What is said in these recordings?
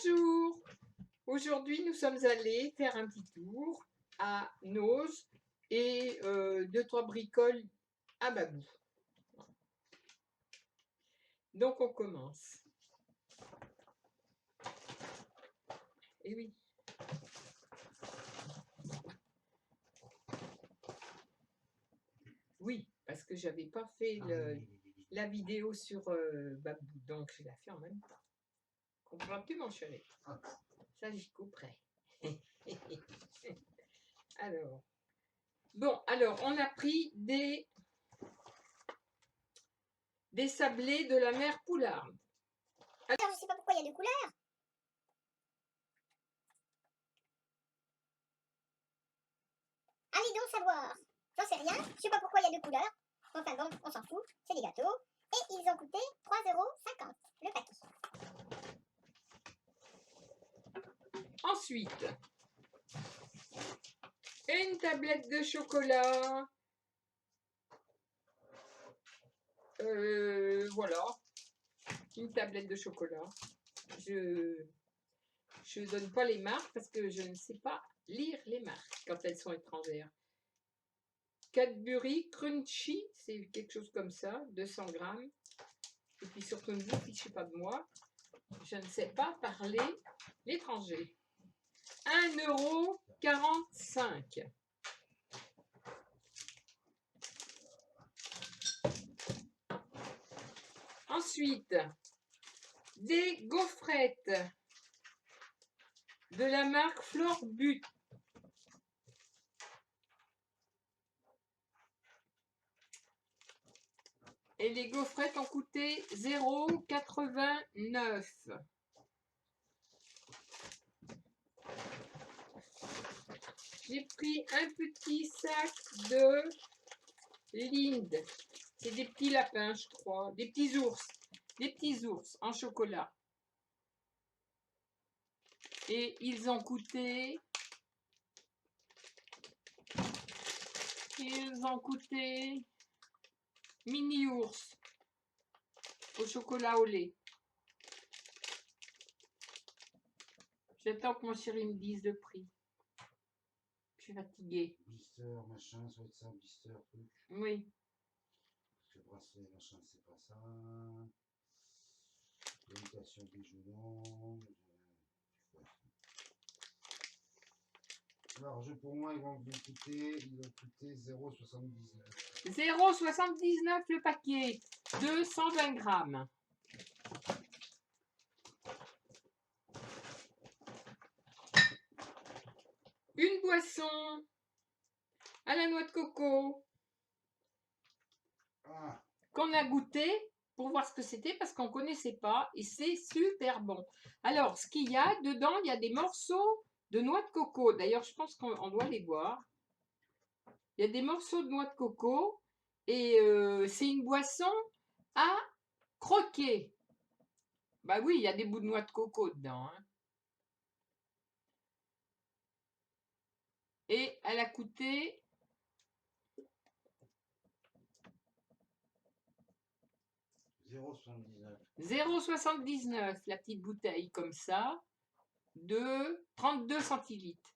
Bonjour! Aujourd'hui, nous sommes allés faire un petit tour à Noz et 2-3 bricoles à Babou. Donc, on commence. Et oui. Oui, parce que j'avais pas fait la vidéo sur Babou, donc je la fais en même temps. Comprends-tu, mon chéri? Ça, j'y couperai. Alors, on a pris des sablés de la mer Poularde. Alors, je sais pas pourquoi il y a deux couleurs. Allez donc savoir. J'en sais rien, je sais pas pourquoi il y a deux couleurs. Enfin bon, on s'en fout, c'est des gâteaux. Et ils ont coûté 3,50 € le paquet. Ensuite, une tablette de chocolat. Voilà, une tablette de chocolat. Je donne pas les marques parce que je ne sais pas lire les marques quand elles sont étrangères. Cadbury Crunchy, c'est quelque chose comme ça, 200 grammes. Et puis surtout, ne vous fichez pas de moi, je ne sais pas parler l'étranger. 1,45 €. Ensuite, des gaufrettes de la marque Florbut. Et les gaufrettes ont coûté 0,89 €. J'ai pris un petit sac de Lind. C'est des petits lapins, je crois. Des petits ours. Des petits ours en chocolat. Et ils ont coûté... mini ours au chocolat au lait. J'attends que mon chéri me dise le prix. Je suis fatiguée. Blister, machin, ça va être ça, blister, truc. Oui. Parce que bracelet, machin, c'est pas ça. Limitation des genoux. Alors, jeu pour moi, ils vont coûter 0,79 €. 0,79 € le paquet de 120 grammes. Une boisson à la noix de coco qu'on a goûté pour voir ce que c'était parce qu'on ne connaissait pas et c'est super bon. Alors, ce qu'il y a dedans, il y a des morceaux de noix de coco. D'ailleurs, je pense qu'on doit les voir. Il y a des morceaux de noix de coco et c'est une boisson à croquer. Bah oui, il y a des bouts de noix de coco dedans. Hein. Et elle a coûté 0,79 € la petite bouteille comme ça de 32 centilitres.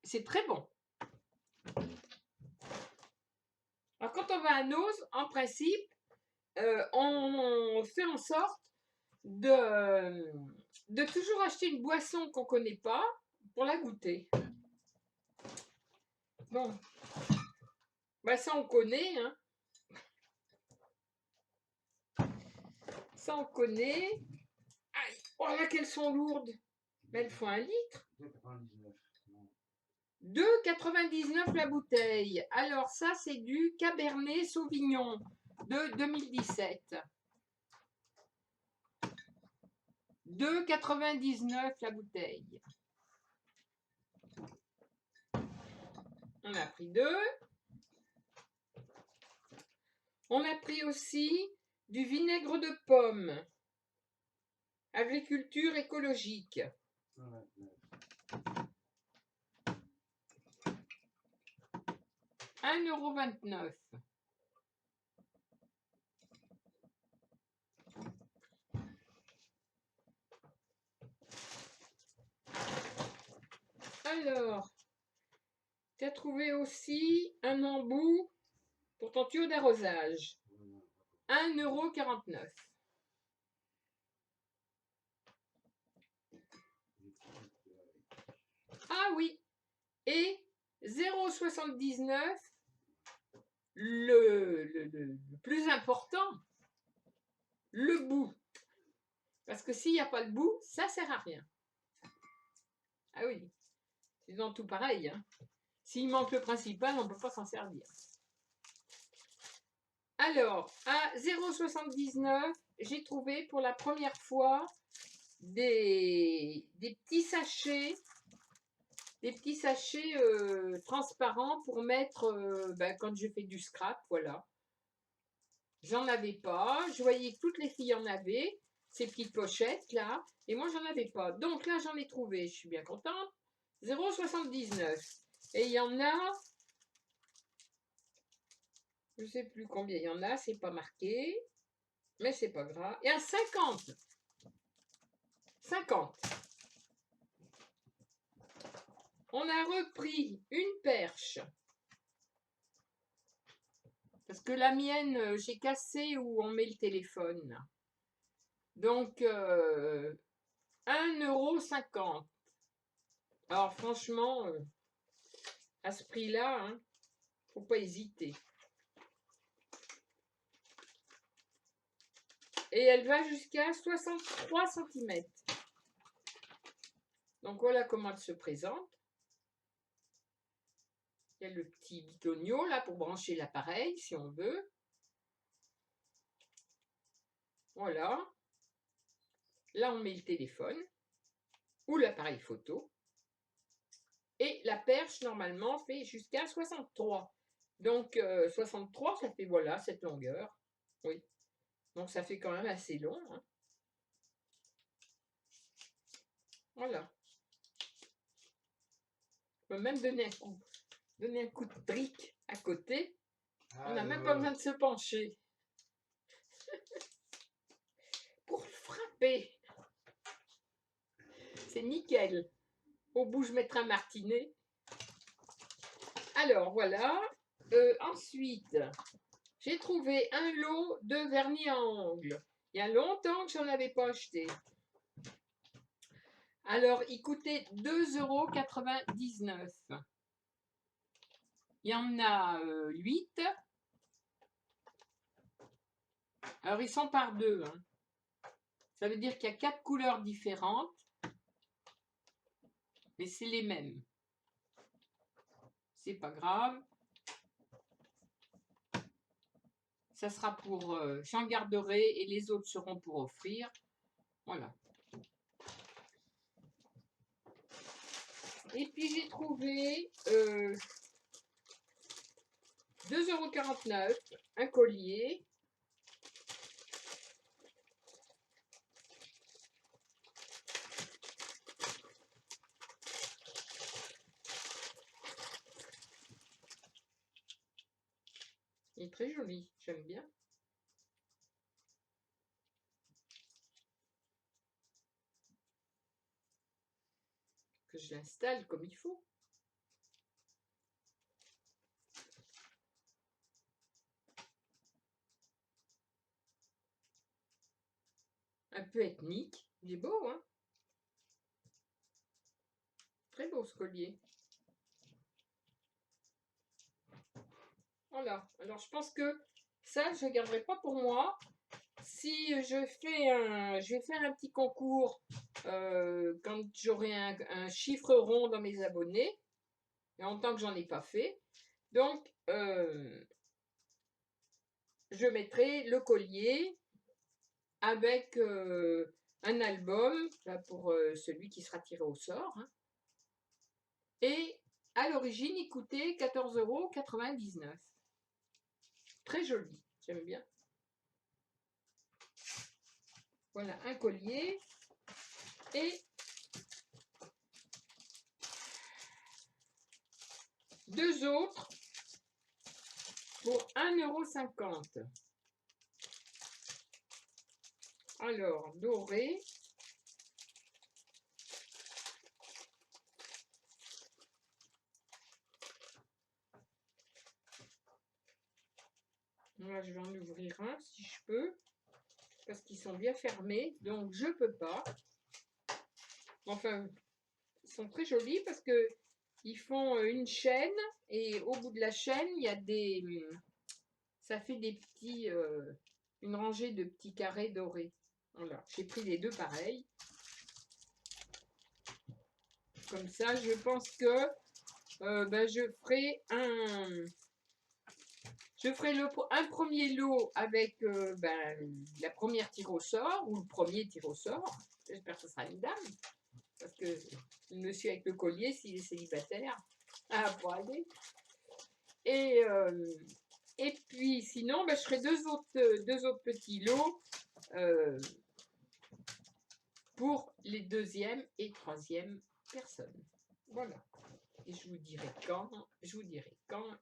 C'est très bon. Alors quand on va à Noz, en principe, on fait en sorte de toujours acheter une boisson qu'on ne connaît pas pour la goûter. Bon, bah ça on connaît, hein. Ça on connaît. Aïe, oh là qu'elles sont lourdes. Mais elles font 1 litre. 2,99 € la bouteille. Alors ça c'est du Cabernet Sauvignon de 2017. 2,99 € la bouteille. On a pris 2. On a pris aussi du vinaigre de pomme. Agriculture écologique. 1,29 €. Alors, tu as trouvé aussi un embout pour ton tuyau d'arrosage. 1,49 €. Ah oui, et 0,79 €, le plus important, le bout. Parce que s'il n'y a pas le bout, ça ne sert à rien. Ah oui, c'est dans tout pareil. Hein. S'il manque le principal, on ne peut pas s'en servir. Alors, à 0,79 €, j'ai trouvé pour la première fois des petits sachets, transparents pour mettre quand je fais du scrap, voilà. J'en avais pas, je voyais que toutes les filles en avaient, ces petites pochettes là, et moi j'en avais pas. Donc là j'en ai trouvé, je suis bien contente. 0,79 €. Et il y en a, je sais plus combien il y en a, c'est pas marqué, mais c'est pas grave. Et à 50. 50. On a repris une perche. Parce que la mienne, j'ai cassé où on met le téléphone. Donc, 1,50 €. Alors, franchement, à ce prix-là, hein, faut pas hésiter. Et elle va jusqu'à 63 cm. Donc, voilà comment elle se présente. Il y a le petit bitonio là pour brancher l'appareil si on veut. Voilà. Là, on met le téléphone ou l'appareil photo. Et la perche, normalement, fait jusqu'à 63. Donc, 63, ça fait, voilà, cette longueur. Oui. Donc, ça fait quand même assez long. Hein. Voilà. On peut même donner un coup de brique à côté. On n'a même pas besoin de se pencher. Pour frapper. C'est nickel. Au bout, je mettrai un martinet. Alors, voilà. Ensuite, j'ai trouvé un lot de vernis à ongles. Il y a longtemps que j'en avais pas acheté. Alors, il coûtait 2,99 €. Il y en a 8. Alors, ils sont par deux. Hein. Ça veut dire qu'il y a 4 couleurs différentes. Mais c'est les mêmes. C'est pas grave. Ça sera pour... j'en garderai et les autres seront pour offrir. Voilà. Et puis j'ai trouvé 2,49 €, un collier. Il est très joli, j'aime bien. Que je l'installe comme il faut. Un peu ethnique. Il est beau, hein? Très beau ce collier. Voilà. Alors je pense que ça, je ne garderai pas pour moi. Si je vais faire un petit concours quand j'aurai un chiffre rond dans mes abonnés. Il y a longtemps que j'en ai pas fait. Donc, je mettrai le collier avec un album là, pour celui qui sera tiré au sort. Hein. Et à l'origine, il coûtait 14,99 €. Très joli, j'aime bien. Voilà, un collier. Et 2 autres pour 1,50 €. Alors, doré. Là, je vais en ouvrir un si je peux. Parce qu'ils sont bien fermés. Donc, je peux pas. Enfin, ils sont très jolis parce que ils font une chaîne. Et au bout de la chaîne, il y a des... Ça fait des petits... une rangée de petits carrés dorés. Voilà. J'ai pris les deux pareils. Comme ça, je pense que je ferai un premier lot avec la première tire au sort ou le premier tir au sort. J'espère que ce sera une dame. Parce que le monsieur avec le collier, s'il est célibataire, pour aller. Et puis sinon, je ferai deux autres petits lots pour les deuxième et troisième personnes. Voilà. Et je vous dirai quand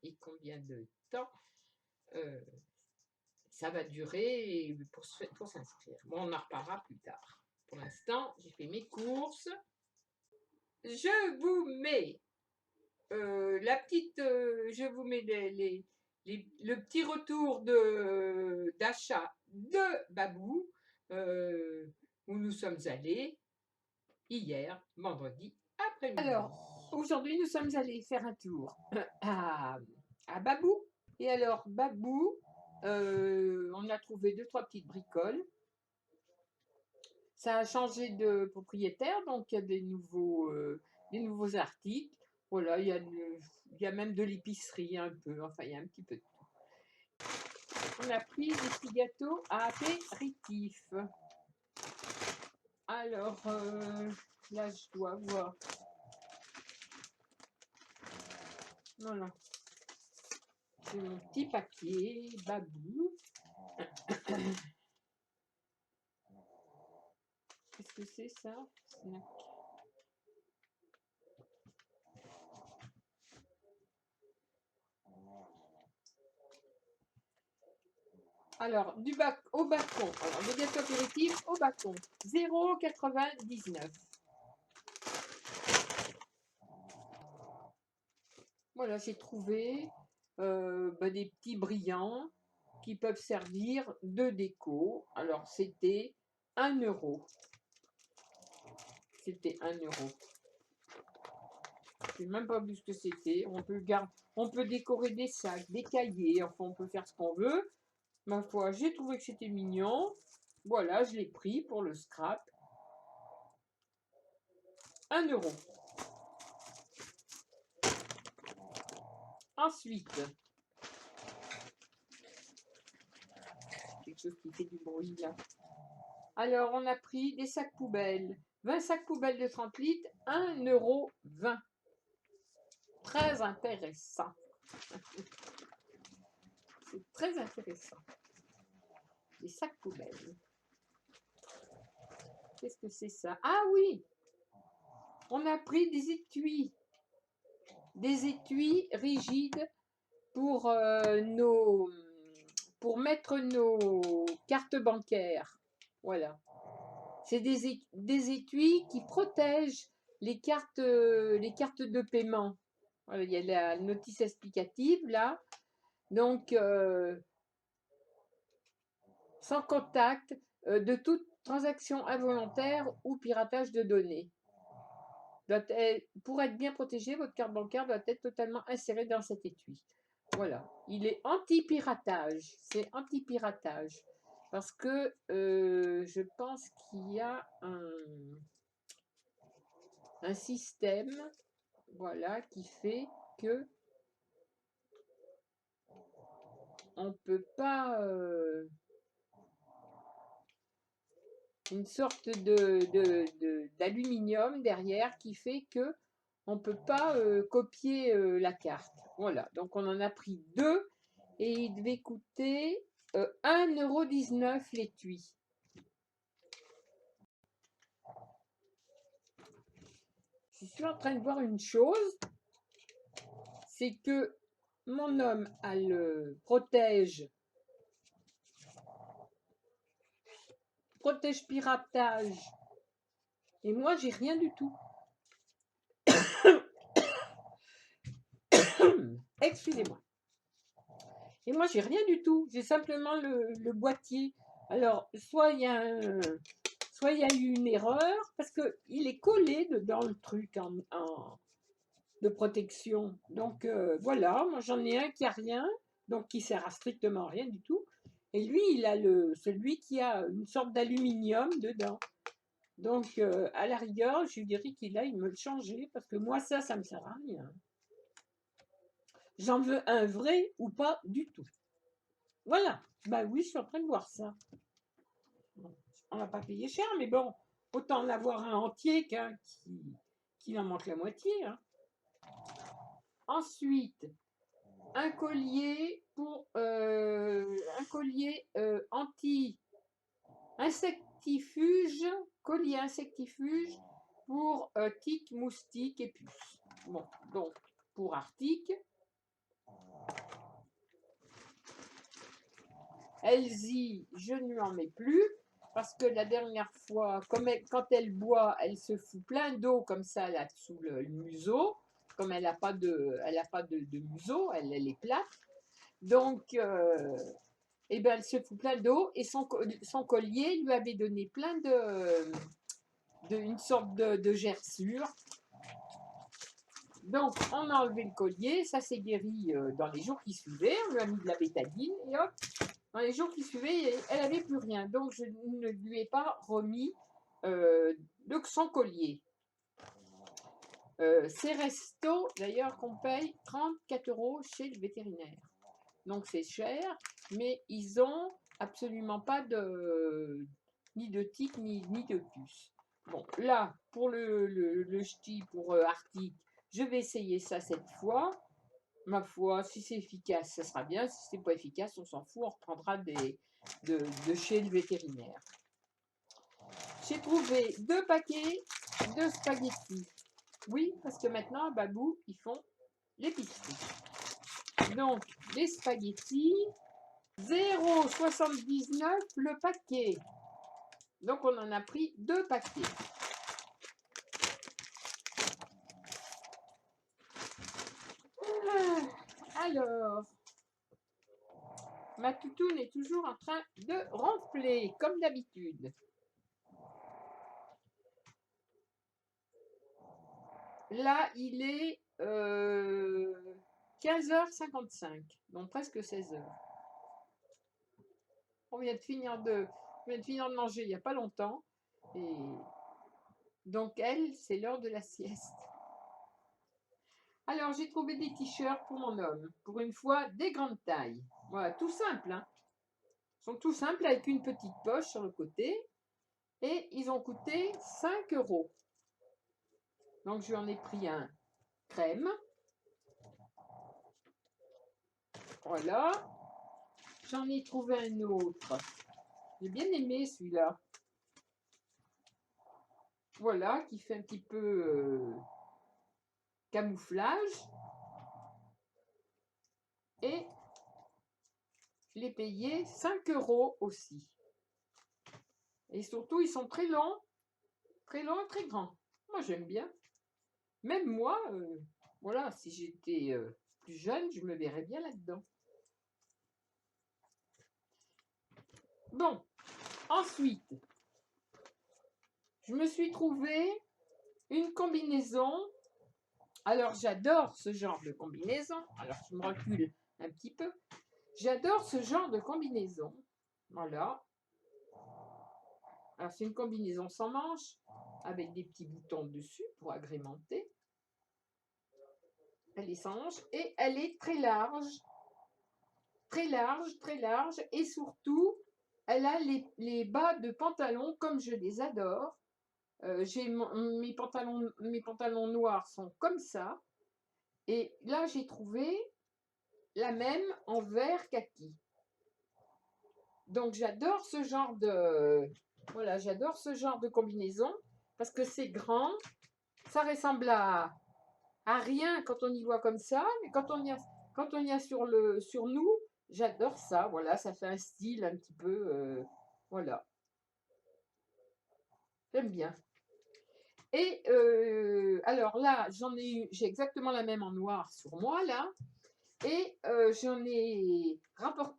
et combien de temps ça va durer pour s'inscrire. Bon, on en reparlera plus tard. Pour l'instant, j'ai fait mes courses. Je vous mets je vous mets le petit retour d'achat de Babou où nous sommes allés hier, vendredi après-midi. Alors, aujourd'hui, nous sommes allés faire un tour à Babou. Et alors, Babou, on a trouvé 2-3 petites bricoles. Ça a changé de propriétaire, donc il y a des nouveaux articles. Voilà, il y a même de l'épicerie un peu, enfin il y a un petit peu de tout. On a pris des petits gâteaux à apéritif. Alors, là je dois voir. Voilà. C'est mon petit papier, Babou. Qu'est-ce que c'est ça? Snack. Alors, au bâton. Alors, le gâteau apéritif au bâton. 0,99. Voilà, j'ai trouvé des petits brillants qui peuvent servir de déco. Alors, c'était 1 euro. C'était 1 euro. Je ne sais même pas vu ce que c'était. On peut décorer des sacs, des cahiers. Enfin, on peut faire ce qu'on veut. Ma foi, j'ai trouvé que c'était mignon. Voilà, je l'ai pris pour le scrap. 1 euro. Ensuite, quelque chose qui fait du bruit là. Alors, on a pris des sacs poubelles. 20 sacs poubelles de 30 litres, 1,20 €. Très intéressant. C'est très intéressant. Des sacs poubelles. Qu'est-ce que c'est ça? Ah oui! On a pris des étuis. Des étuis rigides pour mettre nos cartes bancaires. Voilà. C'est des étuis qui protègent les cartes de paiement. Voilà, il y a la notice explicative là. Donc, sans contact de toute transaction involontaire ou piratage de données. Pour être bien protégé, votre carte bancaire doit être totalement insérée dans cet étui. Voilà, il est anti-piratage. C'est anti-piratage. Parce que je pense qu'il y a un système, voilà, qui fait que on peut pas une sorte d'aluminium derrière qui fait que on peut pas copier la carte. Voilà, donc on en a pris 2 et il devait coûter 1,19 € l'étui. Je suis en train de voir une chose, c'est que mon homme a le protège piratage et moi j'ai rien du tout. Excusez-moi. Et moi, j'ai rien du tout. J'ai simplement le boîtier. Alors, soit il y a eu une erreur, parce qu'il est collé dans le truc de protection. Donc, voilà, moi j'en ai un qui a rien, donc qui sert à strictement rien du tout. Et lui, il a celui qui a une sorte d'aluminium dedans. Donc, à la rigueur, je lui dirais qu'il aille me le changer, parce que moi, ça me sert à rien. J'en veux un vrai ou pas du tout. Voilà. Bah oui, je suis en train de voir ça. Bon, on va pas payer cher, mais bon, autant en avoir un entier qu'un qui en manque la moitié. Hein. Ensuite, un collier anti-insectifuge, collier insectifuge pour tiques, moustiques et puces. Bon, donc pour Arctique. Elsie, je ne lui en mets plus parce que la dernière fois, quand elle boit, elle se fout plein d'eau comme ça là sous le museau. Comme elle n'a pas de museau, elle est plate. Donc, elle se fout plein d'eau et son collier lui avait donné plein une sorte de gerçure. Donc, on a enlevé le collier, ça s'est guéri dans les jours qui suivaient, on lui a mis de la bétadine et hop, dans les jours qui suivaient, elle n'avait plus rien. Donc, je ne lui ai pas remis son collier. C'est Resto, d'ailleurs, qu'on paye 34 € chez le vétérinaire. Donc, c'est cher, mais ils ont absolument pas ni de tiques ni de puces. Bon, là, pour le ch'ti, pour Arctique, je vais essayer ça cette fois. Ma foi, si c'est efficace, ça sera bien. Si c'est pas efficace, on s'en fout, on reprendra de chez le vétérinaire. J'ai trouvé 2 paquets de spaghettis. Oui, parce que maintenant, à Babou, ils font l'épicerie. Donc, les spaghettis, 0,79 le paquet. Donc, on en a pris 2 paquets. Alors, ma toutoune est toujours en train de ronfler, comme d'habitude. Là, il est 15h55, donc presque 16h. On vient de finir de manger il n'y a pas longtemps. Et donc, elle, c'est l'heure de la sieste. Alors, j'ai trouvé des t-shirts pour mon homme. Pour une fois, des grandes tailles. Voilà, tout simple. Hein. Ils sont tout simples avec une petite poche sur le côté. Et ils ont coûté 5 €. Donc, je lui en ai pris un crème. Voilà. J'en ai trouvé un autre. J'ai bien aimé celui-là. Voilà, qui fait un petit peu camouflage. Et je l'ai payé 5 € aussi. Et surtout, ils sont très longs, très grands. Moi, j'aime bien. Même moi, voilà, si j'étais plus jeune, je me verrais bien là-dedans. Bon, ensuite, je me suis trouvé une combinaison. Alors, j'adore ce genre de combinaison. Alors, je me recule un petit peu. J'adore ce genre de combinaison. Voilà. Alors, c'est une combinaison sans manches, avec des petits boutons dessus pour agrémenter. Elle est sans manches et elle est très large. Très large, très large. Et surtout, elle a les bas de pantalon comme je les adore. Mes pantalons noirs sont comme ça. Et là, j'ai trouvé la même en vert kaki. Donc, j'adore ce genre de... Voilà, j'adore ce genre de combinaison parce que c'est grand. Ça ressemble à rien quand on y voit comme ça. Mais quand on y a sur nous, j'adore ça. Voilà, ça fait un style un petit peu... voilà. J'aime bien. Et alors là, j'ai exactement la même en noir sur moi, là. Et j'en ai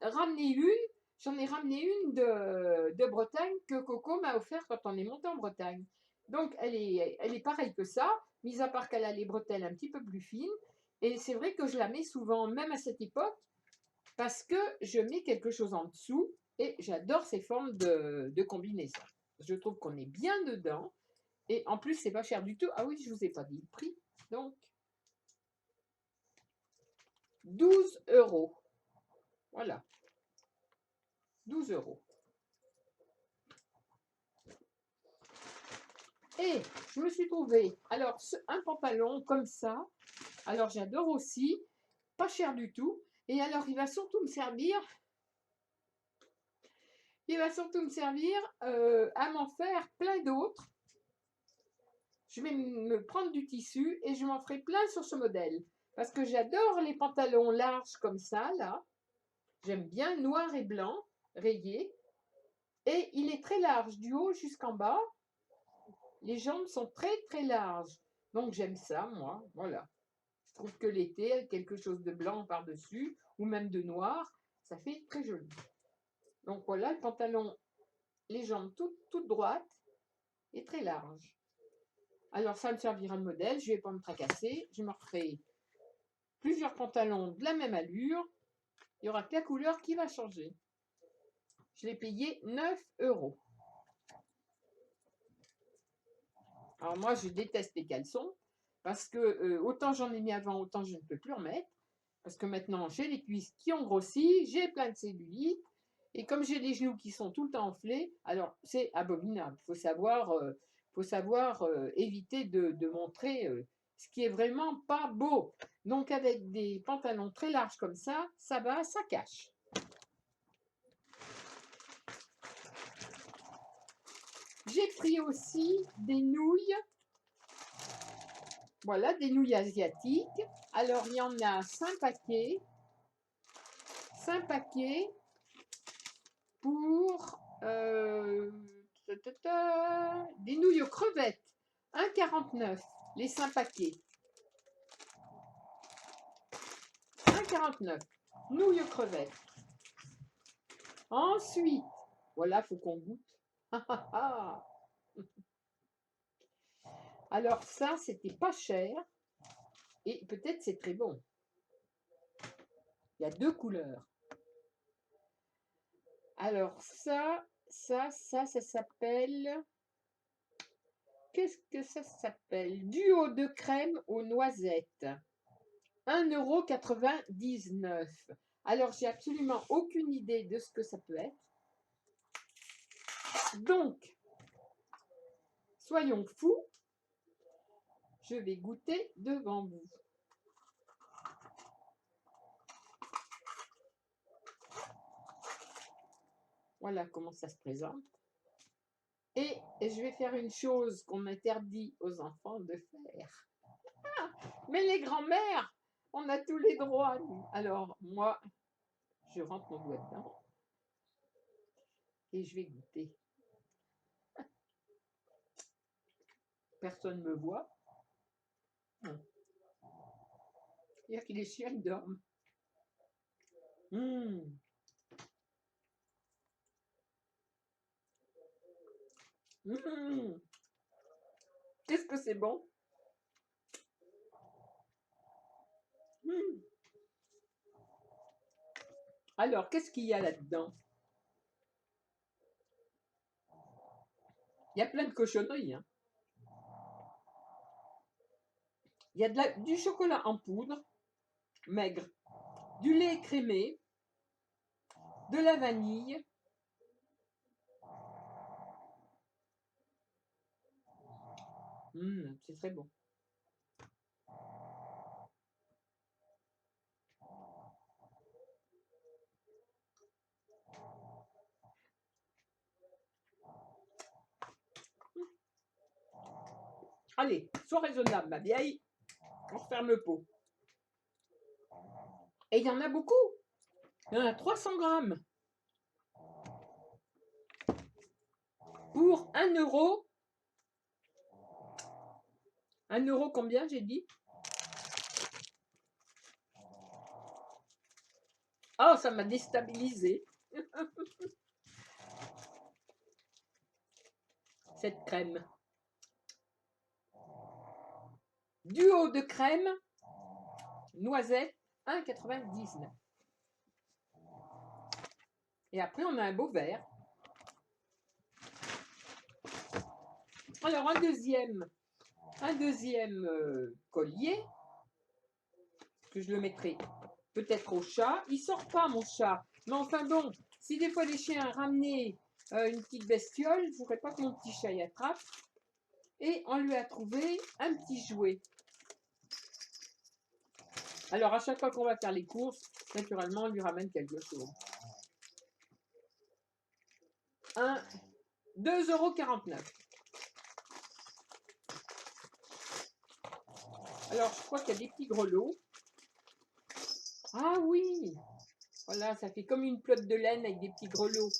ramené une de Bretagne que Coco m'a offert quand on est monté en Bretagne. Donc, elle est pareille que ça, mis à part qu'elle a les bretelles un petit peu plus fines. Et c'est vrai que je la mets souvent, même à cette époque, parce que je mets quelque chose en dessous et j'adore ces formes de combinaison. Je trouve qu'on est bien dedans et en plus, c'est pas cher du tout. Ah oui, je vous ai pas dit le prix. Donc, 12 €. Voilà, 12 €. Et je me suis trouvé, alors, un pantalon comme ça. Alors, j'adore aussi, pas cher du tout. Et alors, il va surtout me servir à m'en faire plein d'autres. Je vais me prendre du tissu et je m'en ferai plein sur ce modèle. Parce que j'adore les pantalons larges comme ça, là. J'aime bien noir et blanc, rayé. Et il est très large, du haut jusqu'en bas. Les jambes sont très très larges. Donc j'aime ça, moi. Voilà. Je trouve que l'été, avec quelque chose de blanc par-dessus, ou même de noir, ça fait très joli. Donc voilà, le pantalon, les jambes toutes droites et très larges. Alors ça me servira de modèle, je ne vais pas me tracasser. Je me referai plusieurs pantalons de la même allure. Il n'y aura que la couleur qui va changer. Je l'ai payé 9 €. Alors moi, je déteste les caleçons parce que autant j'en ai mis avant, autant je ne peux plus remettre. Parce que maintenant, j'ai les cuisses qui ont grossi, j'ai plein de cellulite. Et comme j'ai les genoux qui sont tout le temps enflés, alors c'est abominable. Il faut savoir éviter de montrer ce qui est vraiment pas beau. Donc avec des pantalons très larges comme ça va, ça cache. J'ai pris aussi des nouilles. Voilà, des nouilles asiatiques. Alors, il y en a 5 paquets. 5 paquets pour des nouilles aux crevettes. 1,49 les 5 paquets. 1,49 nouilles aux crevettes. Ensuite, voilà, il faut qu'on goûte. Alors ça, c'était pas cher. Et peut-être c'est très bon. Il y a 2 couleurs. Alors ça s'appelle... Qu'est-ce que ça s'appelle? Duo de crème aux noisettes. 1,99 €. Alors, j'ai absolument aucune idée de ce que ça peut être. Donc, soyons fous. Je vais goûter devant vous. Voilà comment ça se présente. Et je vais faire une chose qu'on interdit aux enfants de faire. Ah, mais les grands-mères, on a tous les droits. Alors, moi, je rentre mon doigt dedans. Et je vais goûter. Personne ne me voit. Non. Il y a que les chiens dorment. Qu'est-ce que c'est bon. Alors, qu'est-ce qu'il y a là-dedans? Il y a plein de cochonneries. Hein. Il y a du chocolat en poudre, maigre, du lait écrémé, de la vanille, c'est très bon. Allez, sois raisonnable, ma vieille. On referme le pot. Et il y en a beaucoup. Il y en a 300 grammes. Pour 1 €. 1 € combien, j'ai dit? Oh, ça m'a déstabilisé. Cette crème. Duo de crème, noisette, 1,99. Et après, on a un beau verre. Alors, un deuxième collier, que je le mettrai peut-être au chat. Il sort pas, mon chat. Mais enfin bon, si des fois les chiens ramenaient une petite bestiole, je ne voudrais pas que mon petit chat y attrape. Et on lui a trouvé un petit jouet. Alors, à chaque fois qu'on va faire les courses, naturellement, on lui ramène quelque chose. 2,49 €. Alors, je crois qu'il y a des petits grelots. Ah oui! Voilà, ça fait comme une pelote de laine avec des petits grelots.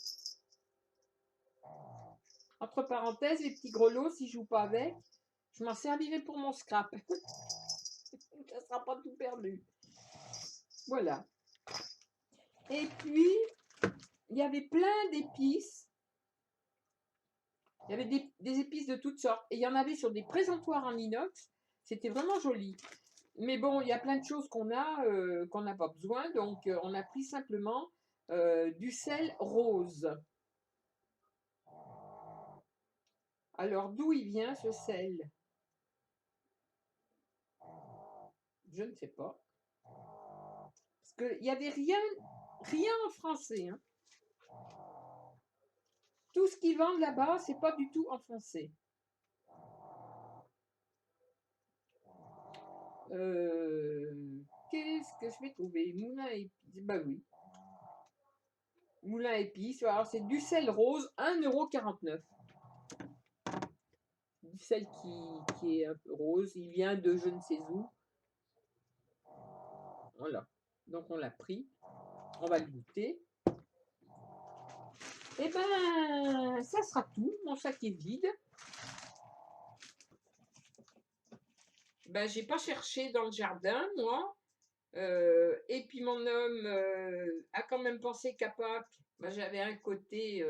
Entre parenthèses, les petits grelots, si je joue pas avec, je m'en servirai pour mon scrap. Ça sera pas tout perdu. Voilà. Et puis, il y avait plein d'épices. Il y avait des épices de toutes sortes. Et il y en avait sur des présentoirs en inox. C'était vraiment joli. Mais bon, il y a plein de choses qu'on n'a pas besoin. Donc, on a pris simplement du sel rose. Alors, d'où il vient ce sel? Je ne sais pas. Parce qu'il n'y avait rien en français. Hein. Tout ce qu'ils vendent là-bas, c'est pas du tout en français. Qu'est-ce que je vais trouver? Moulin à épices. Bah oui. Moulin à épices. Alors, c'est du sel rose, 1,49 €. Du sel qui est un peu rose. Il vient de je ne sais où. Voilà. Donc, on l'a pris. On va le goûter. Et ben, ça sera tout. Mon sac est vide. Ben, j'ai pas cherché dans le jardin, moi. Et puis mon homme a quand même pensé qu'à Pâques, ben, j'avais un côté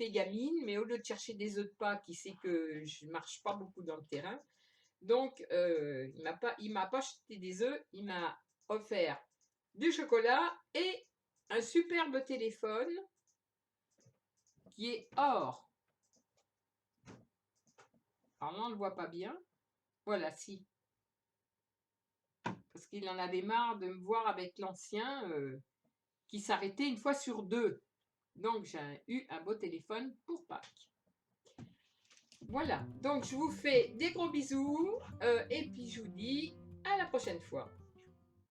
gamine, mais au lieu de chercher des œufs de Pâques, il sait que je marche pas beaucoup dans le terrain. Donc, il m'a pas acheté des œufs, il m'a offert du chocolat et un superbe téléphone qui est or. Alors là, on ne le voit pas bien. Voilà, si. Parce qu'il en avait marre de me voir avec l'ancien qui s'arrêtait une fois sur deux. Donc, j'ai eu un beau téléphone pour Pâques. Voilà, donc je vous fais des gros bisous et puis je vous dis à la prochaine fois.